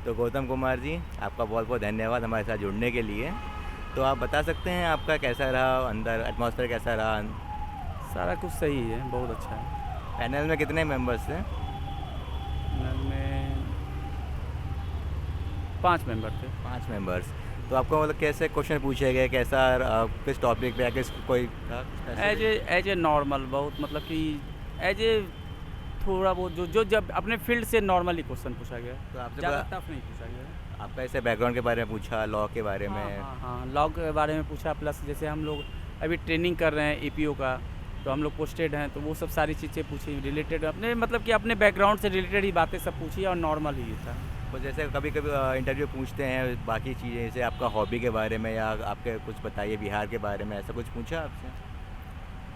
तो गौतम कुमार जी, आपका बहुत बहुत धन्यवाद हमारे साथ जुड़ने के लिए। तो आप बता सकते हैं आपका कैसा रहा अंदर, एटमॉस्फेयर कैसा रहा? सारा कुछ सही है, बहुत अच्छा है। पैनल में कितने मेंबर्स थे? नल में 5 मेंबर थे। 5 मेंबर्स। तो आपको मतलब कैसे क्वेश्चन पूछे गए, कैसा किस टॉपिक पे या किस कोई था as specific? A as a normal, बहुत मतलब कि एज ए थोड़ा बहुत जो जब अपने फील्ड से नॉर्मली क्वेश्चन पूछा गया, तो आपसे ज़्यादा टफ नहीं पूछा गया। आपका ऐसे बैकग्राउंड के बारे में पूछा, लॉ के बारे हाँ में? हाँ हाँ, लॉग के बारे में पूछा, प्लस जैसे हम लोग अभी ट्रेनिंग कर रहे हैं एपीओ का, तो हम लोग पोस्टेड हैं, तो वो सब सारी चीज़ें पूछी रिलेटेड, अपने मतलब कि अपने बैकग्राउंड से रिलेटेड ही बातें सब पूछी और नॉर्मल ही था। तो जैसे कभी कभी इंटरव्यू पूछते हैं बाकी चीज़ें, जैसे आपका हॉबी के बारे में या आपके कुछ बताइए बिहार के बारे में, ऐसा कुछ पूछा आपसे?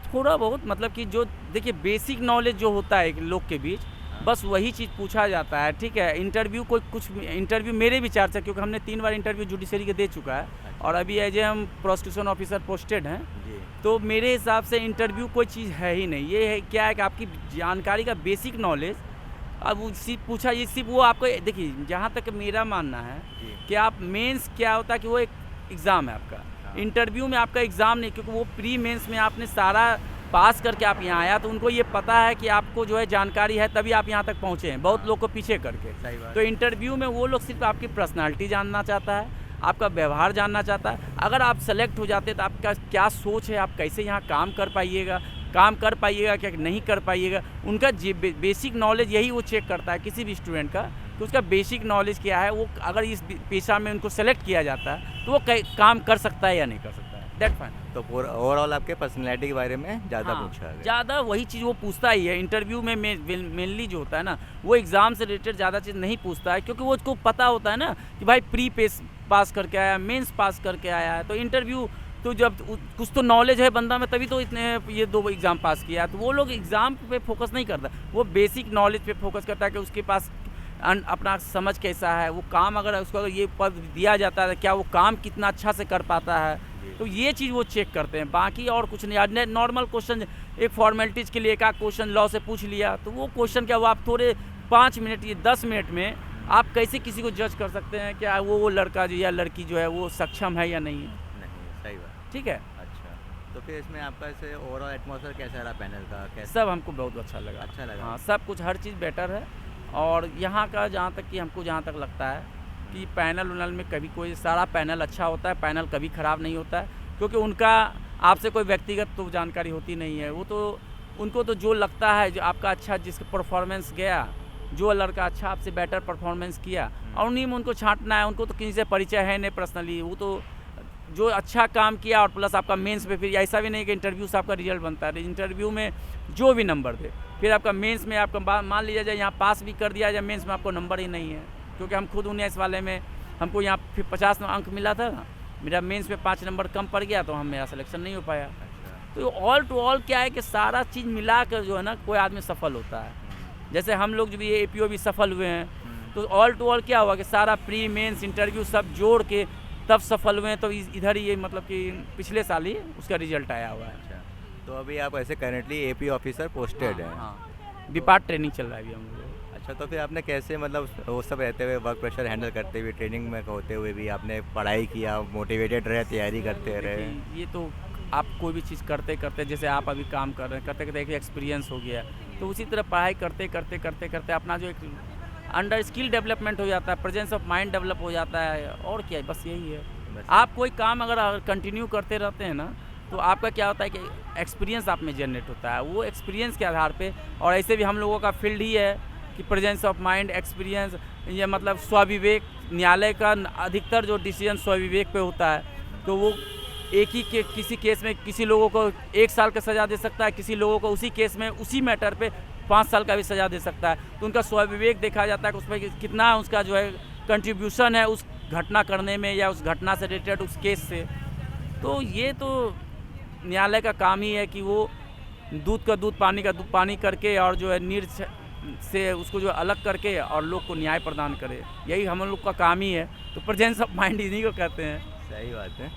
थोड़ा बहुत मतलब कि जो देखिए बेसिक नॉलेज जो होता है एक लोग के बीच, हाँ। बस वही चीज़ पूछा जाता है, ठीक है। इंटरव्यू कोई कुछ इंटरव्यू मेरे विचार से, क्योंकि हमने 3 बार इंटरव्यू जुडिशरी के दे चुका है अच्छा। और अभी एज ए हम प्रोसिक्यूशन ऑफिसर पोस्टेड हैं, जी। तो मेरे हिसाब से इंटरव्यू कोई चीज़ है ही नहीं। ये है क्या है कि आपकी जानकारी का बेसिक नॉलेज, अब वो सिर्फ पूछा, ये सिर्फ वो आपको देखिए, जहाँ तक मेरा मानना है जी। कि आप मेंस क्या होता है कि वो एक एग्ज़ाम है आपका। हाँ। इंटरव्यू में आपका एग्ज़ाम नहीं, क्योंकि वो प्री मेंस में आपने सारा पास करके आप यहाँ आया, तो उनको ये पता है कि आपको जो है जानकारी है, तभी आप यहाँ तक पहुँचे हैं, बहुत हाँ। लोग को पीछे करके। सही बात। तो इंटरव्यू में वो लोग सिर्फ आपकी पर्सनालिटी जानना चाहता है, आपका व्यवहार जानना चाहता है। अगर आप सेलेक्ट हो जाते तो आपका क्या सोच है, आप कैसे यहाँ काम कर पाइएगा, क्या नहीं कर पाइएगा। उनका बेसिक नॉलेज यही वो चेक करता है किसी भी स्टूडेंट का, कि उसका बेसिक नॉलेज क्या है, वो अगर इस पेशा में उनको सेलेक्ट किया जाता है तो वो काम कर सकता है या नहीं कर सकता है, दैट फाइन। तो ओवरऑल आपके पर्सनैलिटी के बारे में ज़्यादा हाँ, पूछा गया? ज़्यादा वही चीज़ वो पूछता ही है इंटरव्यू में। मेनली जो होता है ना, वो एग्ज़ाम से रिलेटेड ज़्यादा चीज़ नहीं पूछता है, क्योंकि वो उसको पता होता है ना कि भाई प्री पेस पास करके आया, मेंस पास करके आया है, तो इंटरव्यू तो जब कुछ तो नॉलेज है बंदा में, तभी तो इतने ये 2 एग्ज़ाम पास किया है। तो वो लोग एग्ज़ाम पे फोकस नहीं करता, वो बेसिक नॉलेज पे फोकस करता है कि उसके पास अपना समझ कैसा है, वो काम अगर उसको अगर ये पद दिया जाता है, क्या वो काम कितना अच्छा से कर पाता है, तो ये चीज़ वो चेक करते हैं। बाकी और कुछ नहीं, नॉर्मल क्वेश्चन एक फॉर्मेलिटीज़ के लिए एक आध क्वेश्चन लॉ से पूछ लिया, तो वो क्वेश्चन क्या, वो आप थोड़े 5 मिनट या 10 मिनट में आप कैसे किसी को जज कर सकते हैं क्या वो लड़का जो या लड़की जो है वो सक्षम है या नहीं है, नहीं, सही बात। ठीक है। अच्छा, तो फिर इसमें आपका ऐसे ओवरऑल एटमॉस्फेयर कैसा रहा पैनल का? कैसा? सब हमको बहुत अच्छा लगा। अच्छा लगा? हाँ, सब कुछ हर चीज़ बेटर है। और यहाँ का जहाँ तक कि हमको जहाँ तक लगता है कि पैनल उनल में कभी कोई, सारा पैनल अच्छा होता है, पैनल कभी ख़राब नहीं होता है, क्योंकि उनका आपसे कोई व्यक्तिगत तो जानकारी होती नहीं है। वो तो उनको तो जो लगता है, जो आपका अच्छा जिसका परफॉर्मेंस गया, जो लड़का अच्छा आपसे बेटर परफॉर्मेंस किया, और उन्हीं में उनको छांटना है। उनको तो किसी से परिचय है नहीं पर्सनली, वो तो जो अच्छा काम किया, और प्लस आपका मेंस में फिर ऐसा भी नहीं कि इंटरव्यू से आपका रिजल्ट बनता है, इंटरव्यू में जो भी नंबर दे, फिर आपका मेंस में आपका मान लिया जाए यहाँ पास भी कर दिया जाए, मेंस में आपको नंबर ही नहीं है। क्योंकि हम खुद 19 वाले में हमको यहाँ फिर 50 अंक मिला था, मेरा मेंस में 5 नंबर कम पड़ गया, तो मेरा सिलेक्शन नहीं हो पाया। अच्छा। तो ऑल टू ऑल क्या है कि सारा चीज़ मिला कर जो है ना, कोई आदमी सफल होता है। जैसे हम लोग जो भी एपीओ भी सफल हुए हैं, तो ऑल टू ऑल क्या हुआ कि सारा प्री मेंस इंटरव्यू सब जोड़ के तब सफल हुए हैं। तो इधर ही ये मतलब कि पिछले साल ही उसका रिजल्ट आया हुआ है। अच्छा, तो अभी आप ऐसे करेंटली एपी ऑफिसर पोस्टेड हैं? हाँ, विपाट ट्रेनिंग चल रहा है अभी हम लोग। अच्छा, तो फिर आपने कैसे मतलब वो सब रहते हुए, वर्क प्रेशर हैंडल करते हुए, ट्रेनिंग में होते हुए भी आपने पढ़ाई किया, मोटिवेटेड रहे, तैयारी करते रहे? देखिए, ये तो आप कोई भी चीज़ करते करते, जैसे आप अभी काम कर रहे हैं, करते करते एक एक्सपीरियंस हो गया, तो उसी तरह पढ़ाई करते करते करते करते अपना जो एक अंडर स्किल डेवलपमेंट हो जाता है, प्रेजेंस ऑफ माइंड डेवलप हो जाता है, और क्या है, बस यही है। बस। आप कोई काम अगर कंटिन्यू करते रहते हैं ना, तो आपका क्या होता है कि एक्सपीरियंस आप में जनरेट होता है, वो एक्सपीरियंस के आधार पे। और ऐसे भी हम लोगों का फील्ड ही है कि प्रेजेंस ऑफ माइंड, एक्सपीरियंस, ये मतलब स्वविवेक। न्यायालय का अधिकतर जो डिसीजन स्वविवेक पे होता है, तो वो एक ही के किसी केस में किसी लोगों को 1 साल का सज़ा दे सकता है, किसी लोगों को उसी केस में उसी मैटर पे 5 साल का भी सज़ा दे सकता है। तो उनका स्वविवेक देखा जाता है कि उसमें कितना उसका जो है कंट्रीब्यूशन है उस घटना करने में, या उस घटना से रिलेटेड उस केस से। तो ये तो न्यायालय का काम ही है कि वो दूध का दूध, पानी का दूध पानी करके, और जो है नीर से उसको जो अलग करके और लोग को न्याय प्रदान करे, यही हम लोग का काम ही है। तो प्रेजेंस ऑफ माइंड इन्हीं को कहते हैं। सही बात है।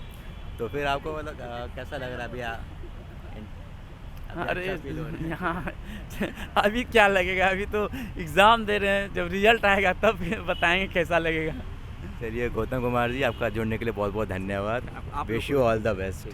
तो फिर आपको मतलब कैसा लग रहा है अभी अरे अच्छा feel हो रहा है। यहाँ अभी क्या लगेगा, अभी तो एग्ज़ाम दे रहे हैं, जब रिजल्ट आएगा तब फिर बताएंगे कैसा लगेगा। चलिए गौतम कुमार जी, आपका जुड़ने के लिए बहुत बहुत धन्यवाद। आप लोग विश को यू ऑल द बेस्ट।